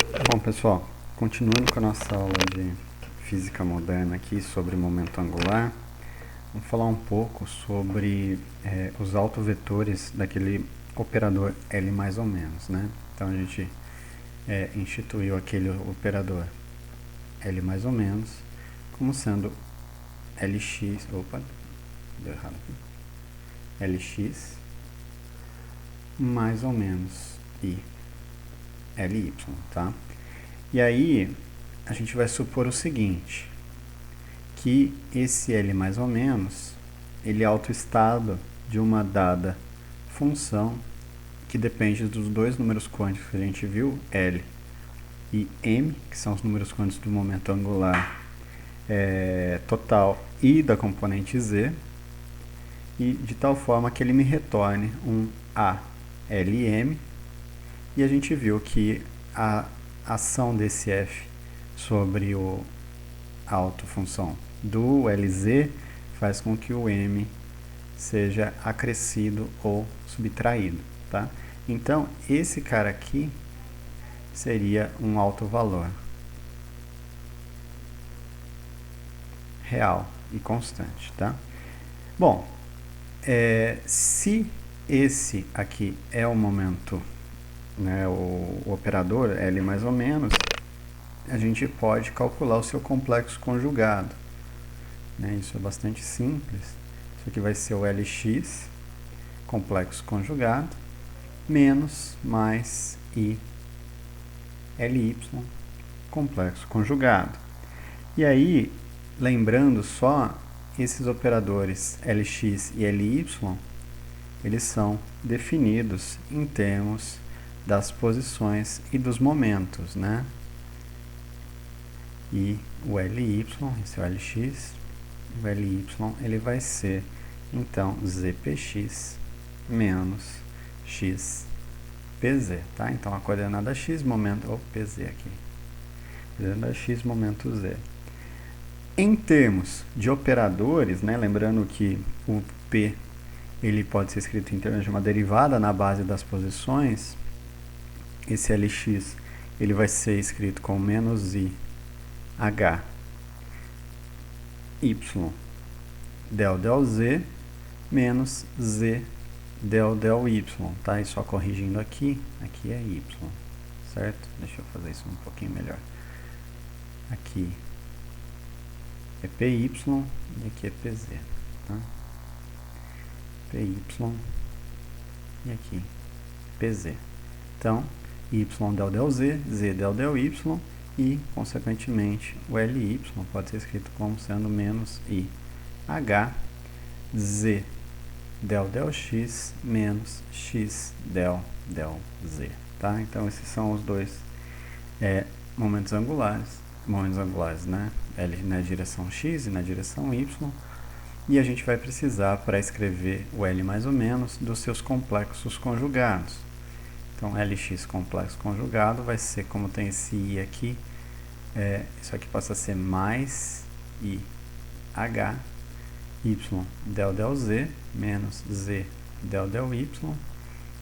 Bom, pessoal, continuando com a nossa aula de física moderna aqui sobre momento angular, vamos falar um pouco sobre os autovetores daquele operador L mais ou menos, né? Então a gente instituiu aquele operador L mais ou menos como sendo Lx, opa, deu errado aqui, Lx mais ou menos I, Ly, tá? E aí, a gente vai supor o seguinte, que esse L mais ou menos, ele é autoestado de uma dada função que depende dos dois números quânticos que a gente viu, L e M, que são os números quânticos do momento angular total e da componente Z, e de tal forma que ele me retorne um ALM, e a gente viu que a ação desse F sobre a autofunção do LZ faz com que o M seja acrescido ou subtraído, tá? Então, esse cara aqui seria um alto valor real e constante, tá? Bom, se esse aqui é o momento, né, o operador L mais ou menos, a gente pode calcular o seu complexo conjugado, né? Isso é bastante simples. Isso aqui vai ser o Lx, complexo conjugado, menos mais I Ly, complexo conjugado. E aí, lembrando só, esses operadores Lx e Ly, eles são definidos em termos das posições e dos momentos, né? E o Ly, esse é o Lx, o Ly, ele vai ser, então, Zpx menos xpz, tá? Então, a coordenada x, momento, pz aqui, coordenada x, momento z. Em termos de operadores, né, lembrando que o P ele pode ser escrito em termos de uma derivada na base das posições, esse Lx ele vai ser escrito com menos I H Y del Z menos Z del Y, tá? E só corrigindo aqui, aqui é Y, certo? Deixa eu fazer isso um pouquinho melhor. Aqui é PY e aqui é PZ, tá? PY e aqui PZ. Então, Y del Z, Z del Y e, consequentemente, o Ly pode ser escrito como sendo menos I H Z del X menos X del Z, tá? Então, esses são os dois momentos angulares, né? L na direção X e na direção Y. E a gente vai precisar, para escrever o L mais ou menos, dos seus complexos conjugados. Então, Lx complexo conjugado vai ser, como tem esse I aqui, isso aqui passa a ser mais I H Y del Z menos Z del Y,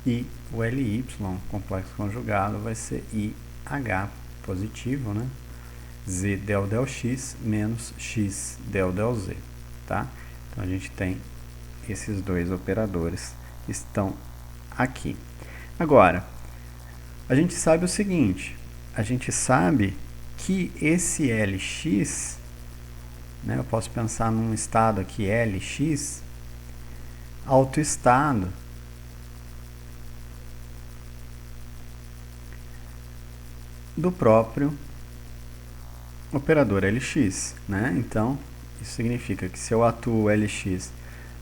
e o Ly complexo conjugado vai ser IH positivo, né? Z del X menos X del Z, tá? Então a gente tem esses dois operadores que estão aqui. Agora, a gente sabe o seguinte, a gente sabe que esse Lx, né, eu posso pensar num estado aqui, Lx, autoestado, do próprio operador Lx, né? Então, isso significa que se eu atuo Lx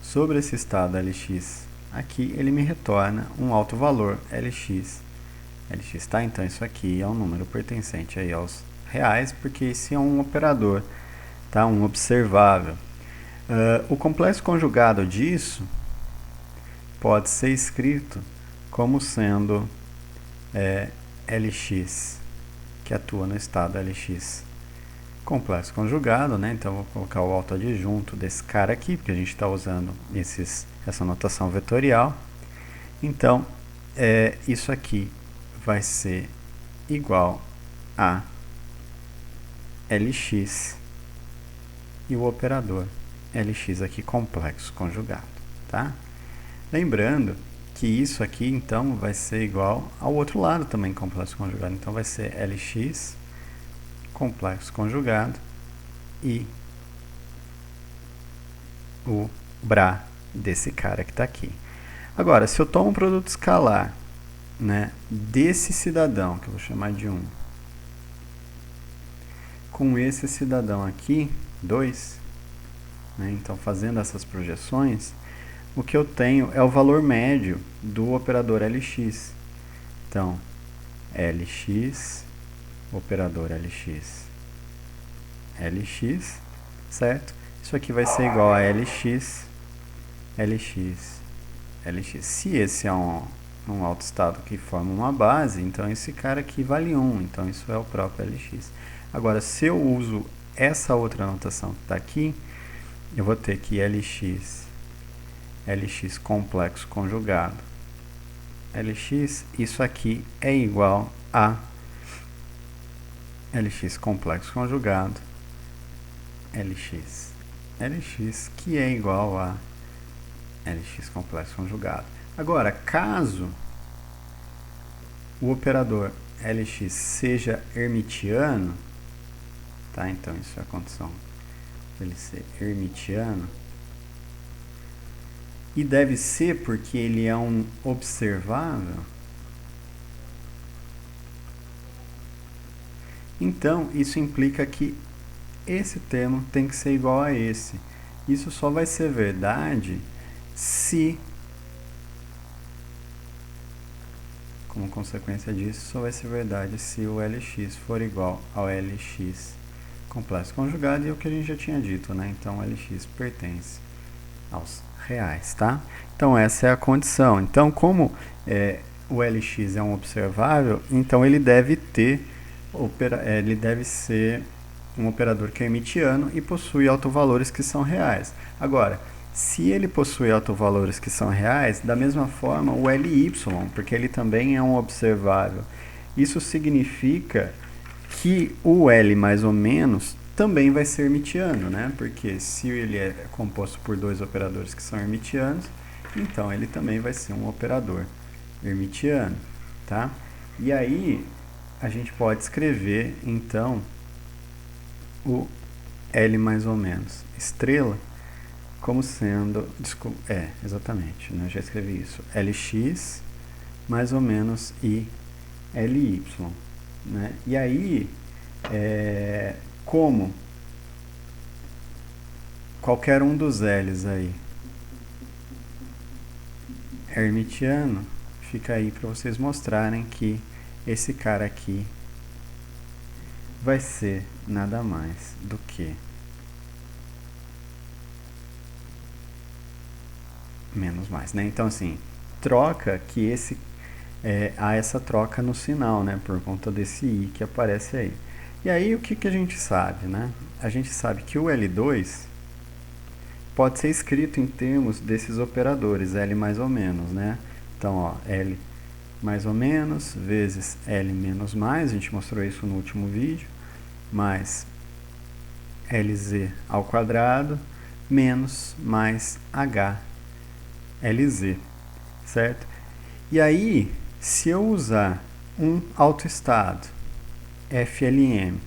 sobre esse estado Lx aqui, ele me retorna um alto valor Lx, tá? Então, isso aqui é um número pertencente aí aos reais, porque esse é um operador, tá? Um observável. O complexo conjugado disso pode ser escrito como sendo Lx, que atua no estado Lx complexo conjugado, né? Então, vou colocar o autoadjunto desse cara aqui, porque a gente está usando essa notação vetorial. Então, isso aqui vai ser igual a Lx e o operador Lx aqui complexo conjugado, tá? Lembrando que isso aqui, então, vai ser igual ao outro lado também, complexo conjugado. Então, vai ser Lx complexo conjugado e o Bra desse cara que está aqui. Agora, se eu tomo um produto escalar, né, desse cidadão, que eu vou chamar de 1, com esse cidadão aqui, 2, né, então fazendo essas projeções, o que eu tenho é o valor médio do operador Lx. Então, Lx, operador Lx, Lx, certo? Isso aqui vai ser igual a Lx, Lx, Lx. Se esse é um autoestado que forma uma base, então esse cara aqui vale 1, então isso é o próprio Lx. Agora, se eu uso essa outra notação que está aqui, eu vou ter que Lx complexo conjugado, Lx, isso aqui é igual a Lx complexo conjugado, Lx, que é igual a Lx complexo conjugado. Agora, caso o operador Lx seja hermitiano, tá? Então isso é a condição dele ser hermitiano, e deve ser porque ele é um observável. Então, isso implica que esse termo tem que ser igual a esse. Isso só vai ser verdade se, como consequência disso, só vai ser verdade se o Lx for igual ao Lx complexo conjugado, e o que a gente já tinha dito, né? Então, Lx pertence aos reais, tá? Então, essa é a condição. Então, como o Lx é um observável, então ele deve ser um operador que é hermitiano e possui autovalores que são reais. Agora, se ele possui autovalores que são reais, da mesma forma o Ly, porque ele também é um observável. Isso significa que o L mais ou menos também vai ser hermitiano, né? Porque se ele é composto por dois operadores que são hermitianos, então ele também vai ser um operador hermitiano, tá? E aí a gente pode escrever então o L mais ou menos estrela como sendo, exatamente, né? Já escrevi isso, Lx mais ou menos e Ly, né? E aí, como qualquer um dos L's aí é hermitiano, fica aí para vocês mostrarem que esse cara aqui vai ser nada mais do que menos mais, né? Então, assim, troca que há essa troca no sinal, né? Por conta desse i que aparece aí. E aí, o que a gente sabe, né? A gente sabe que o L2 pode ser escrito em termos desses operadores, L mais ou menos, né? Então, ó, L mais ou menos vezes L menos mais, a gente mostrou isso no último vídeo, mais Lz ao quadrado menos mais HLz, certo? E aí, se eu usar um autoestado FLM,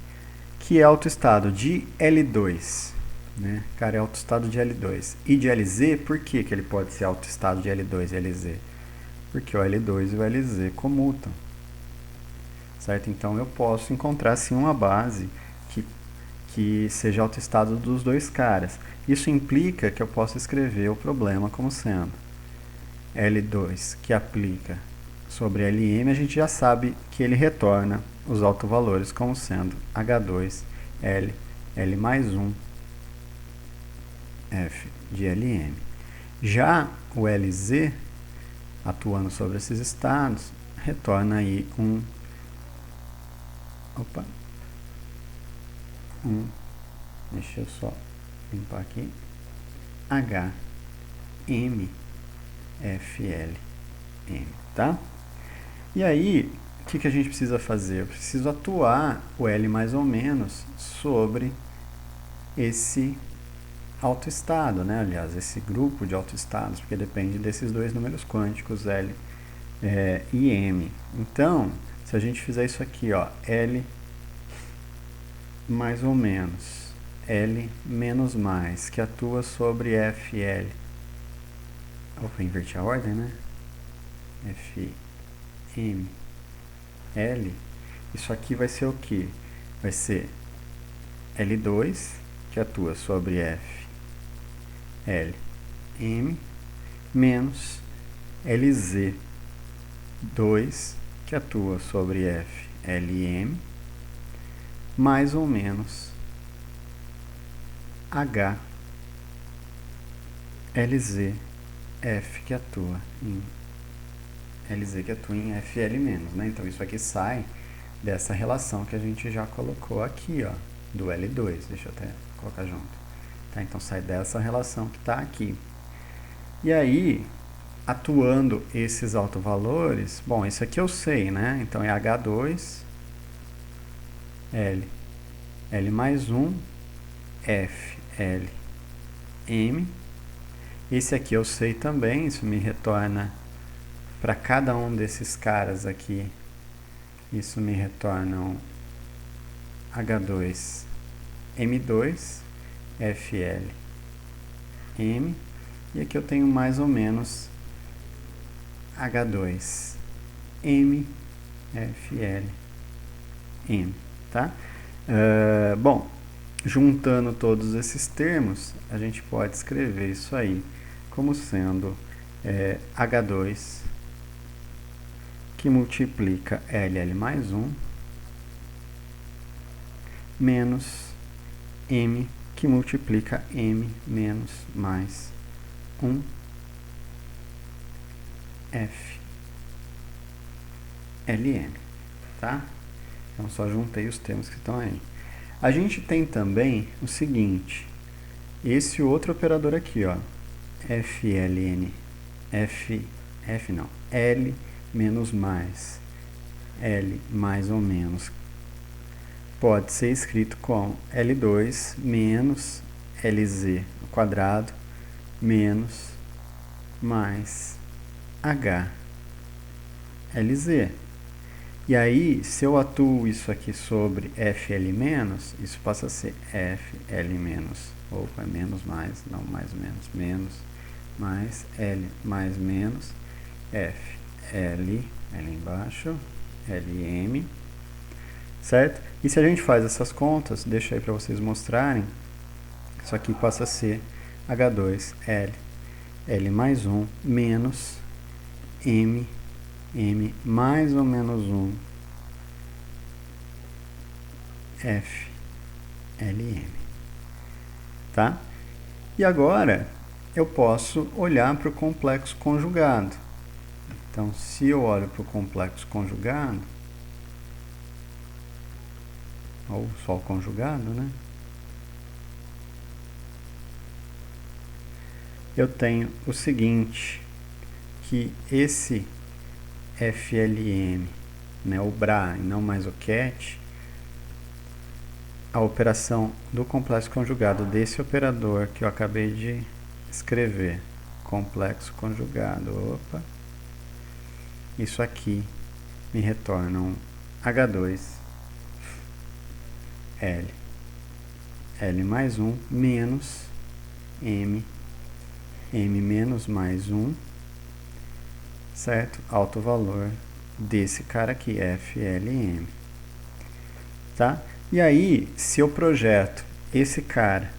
que é autoestado de L2, né? Cara, é autoestado de L2 e de LZ, por que ele pode ser autoestado de L2 e LZ? Porque o L2 e o LZ comutam, certo? Então eu posso encontrar sim uma base que seja autoestado dos dois caras. Isso implica que eu posso escrever o problema como sendo L2 que aplica sobre LM, a gente já sabe que ele retorna os autovalores como sendo H2, L, L mais 1, F de LM. Já o LZ, atuando sobre esses estados, retorna aí deixa eu só limpar aqui, HM, FLM, tá? E aí, o que a gente precisa fazer? Eu preciso atuar o L mais ou menos sobre esse autoestado, né? Aliás, esse grupo de autoestados, porque depende desses dois números quânticos, L e M. Então, se a gente fizer isso aqui, ó, L mais ou menos, L menos mais, que atua sobre FL. Opa, inverti a ordem, né? F, M, L. Isso aqui vai ser o que? Vai ser L2, que atua sobre F, L, M, menos LZ2, que atua sobre F, L e M, mais ou menos H, LZ, F, que atua em LZ, que atua em FL menos, né? Então isso aqui sai dessa relação que a gente já colocou aqui, ó, do L2. Deixa eu até colocar junto. Tá? Então sai dessa relação que está aqui. E aí, atuando esses autovalores, bom, isso aqui eu sei, né? Então é H2, L, L mais 1, F, L, M. Esse aqui eu sei também, isso me retorna para cada um desses caras aqui, isso me retorna um H2, M2, FL, M. E aqui eu tenho mais ou menos H2, M, FL, M, tá? Bom, juntando todos esses termos, a gente pode escrever isso aí como sendo H2 que multiplica LL mais 1 menos M que multiplica M menos mais 1 F LM, tá? Então só juntei os termos que estão aí. A gente tem também o seguinte, esse outro operador aqui, ó, FLN, F não, L menos mais, L mais ou menos, pode ser escrito como L2 menos LZ ao quadrado menos mais H LZ. E aí, se eu atuo isso aqui sobre FL-, isso passa a ser FL-, opa, menos mais, não mais menos, menos, mais L mais menos, F, L, L embaixo, LM, certo? E se a gente faz essas contas, deixa aí para vocês mostrarem, isso aqui passa a ser H2L, L mais 1, menos M, M mais ou menos 1, F, LM, tá? E agora, eu posso olhar para o complexo conjugado. Então, se eu olho para o complexo conjugado, ou só o conjugado, né? Eu tenho o seguinte, que esse FLM, né, o BRA e não mais o CAT, a operação do complexo conjugado desse operador que eu acabei de escrever, complexo conjugado, opa, isso aqui me retorna um H2 L, L mais 1 menos M, M menos mais 1, certo? Alto valor desse cara aqui, FLM, tá? E aí, se eu projeto esse cara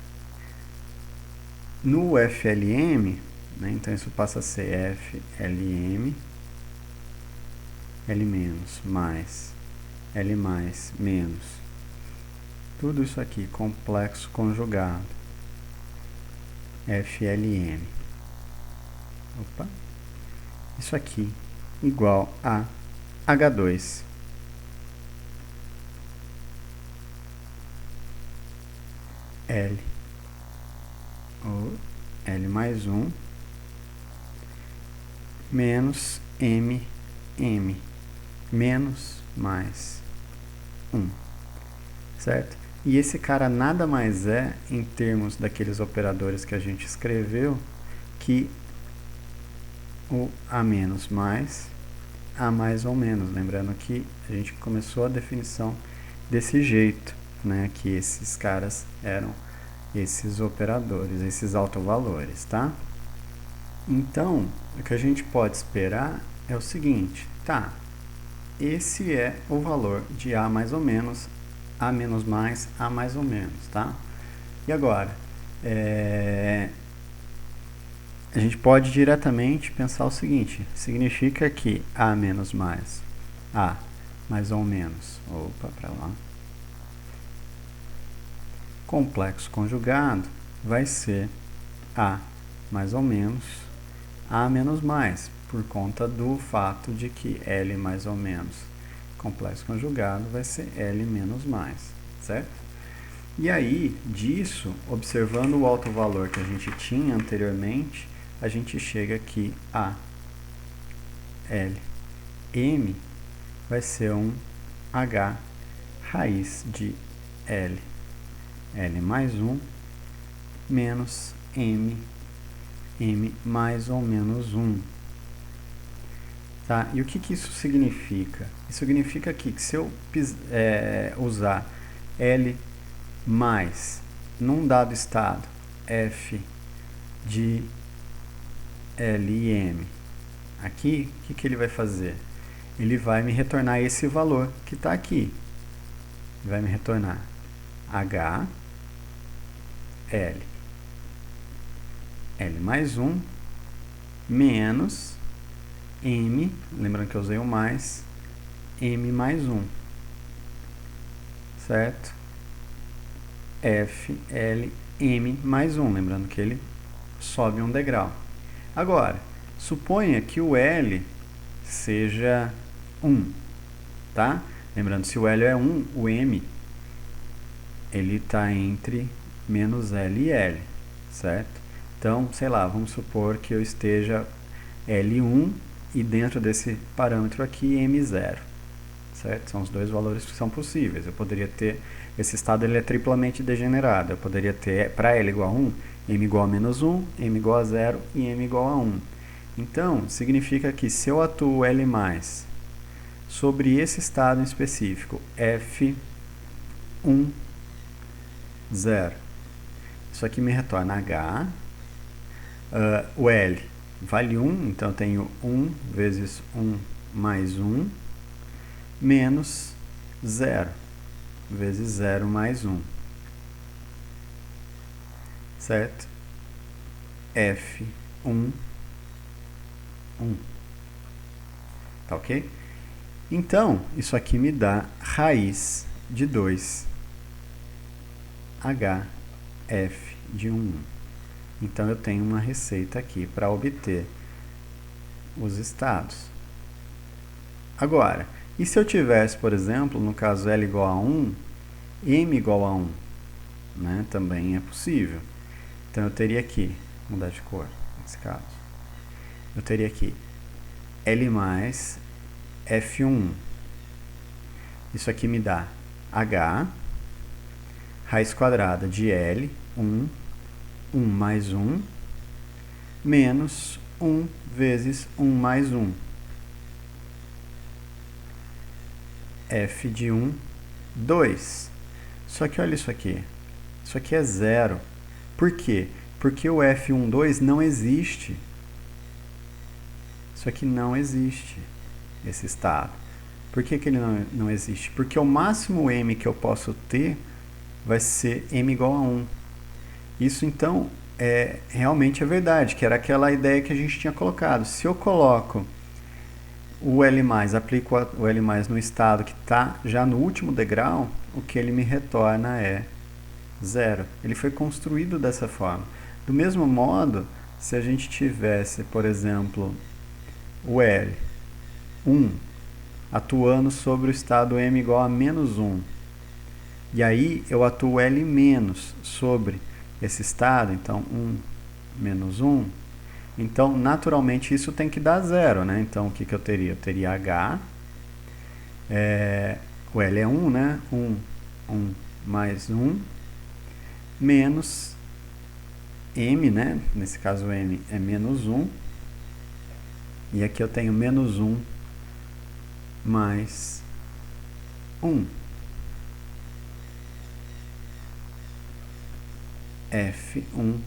no FLM, né, então isso passa a ser FLM, L menos, mais, L mais, menos, tudo isso aqui, complexo conjugado, FLM, opa, isso aqui, igual a H2, L, ou L mais 1, menos M, M, menos mais 1, certo? E esse cara nada mais é, em termos daqueles operadores que a gente escreveu, que o a menos mais a mais ou menos. Lembrando que a gente começou a definição desse jeito, né? Que esses caras eram esses operadores, esses autovalores, tá? Então, o que a gente pode esperar é o seguinte, tá? Esse é o valor de A mais ou menos, A menos mais, A mais ou menos, tá? E agora, a gente pode diretamente pensar o seguinte, significa que A menos mais, A mais ou menos, opa, para lá, complexo conjugado vai ser A mais ou menos, A menos mais, por conta do fato de que L mais ou menos complexo conjugado vai ser L menos mais, certo? E aí, disso, observando o alto valor que a gente tinha anteriormente, a gente chega aqui a L. M vai ser um H raiz de L. L mais 1 menos M. M mais ou menos 1. Tá? E o que isso significa? Isso significa que se eu usar L mais num dado estado F de L e M, aqui, o que ele vai fazer? Ele vai me retornar esse valor que está aqui. Vai me retornar H, L, L mais 1, menos M, lembrando que eu usei o mais, M mais 1, certo? F, L, M mais 1, lembrando que ele sobe um degrau. Agora, suponha que o L seja 1, tá? Lembrando, se o L é 1, o M ele está entre menos L e L, certo? Então, sei lá, vamos supor que eu esteja L1 e dentro desse parâmetro aqui M0, certo? São os dois valores que são possíveis. Eu poderia ter, esse estado ele é triplamente degenerado. Eu poderia ter, para L igual a 1, M igual a menos 1, M igual a 0 e M igual a 1. Então, significa que se eu atuo L+, sobre esse estado em específico, F1, 0, isso aqui me retorna H, o L vale 1, então eu tenho 1 vezes 1 mais 1, menos 0 vezes 0 mais 1, certo? F1, 1. Tá ok? Então, isso aqui me dá raiz de 2 HF de 1. Então, eu tenho uma receita aqui para obter os estados. Agora, e se eu tivesse, por exemplo, no caso L igual a 1, M igual a 1? Né? Também é possível. Então, eu teria aqui, vou mudar de cor nesse caso, eu teria aqui L mais F1. Isso aqui me dá H, raiz quadrada de L, 1, 1 mais 1, menos 1 vezes 1 mais 1. F de 1, 2. Só que olha isso aqui. Isso aqui é 0. Por quê? Porque o F12 não existe. Isso aqui não existe, esse estado. Por que ele não existe? Porque o máximo M que eu posso ter vai ser M igual a 1. Isso, então, realmente é verdade, que era aquela ideia que a gente tinha colocado. Se eu coloco o L+, aplico o L+, no estado que está já no último degrau, o que ele me retorna é 0. Ele foi construído dessa forma. Do mesmo modo, se a gente tivesse, por exemplo, o L, 1, atuando sobre o estado M igual a menos 1, e aí eu atuo L menos sobre esse estado, então 1 menos 1, então naturalmente isso tem que dar 0, né? Então o que eu teria? Eu teria H o L é 1, né? 1 mais 1, menos M, né? Nesse caso M é menos 1, e aqui eu tenho menos 1 mais 1. F1,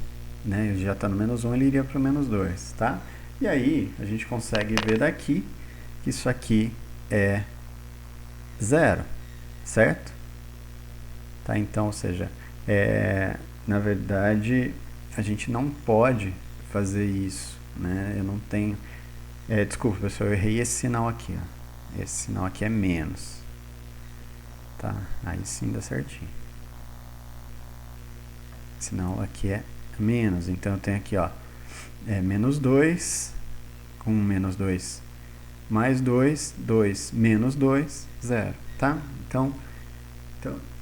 né? Ele já está no menos 1, ele iria para o menos 2, tá? E aí, a gente consegue ver daqui que isso aqui é 0, certo? Tá? Então, ou seja, na verdade, a gente não pode fazer isso, né? Eu não tenho... desculpa, pessoal, eu errei esse sinal aqui, ó. Esse sinal aqui é menos. Tá? Aí sim dá certinho. Esse sinal aqui é menos, então eu tenho aqui, ó, menos 2, com menos 2 mais 2, 2 menos 2, 0, tá? Então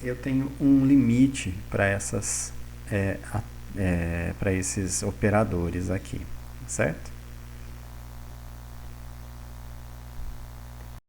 eu tenho um limite para para esses operadores aqui, certo?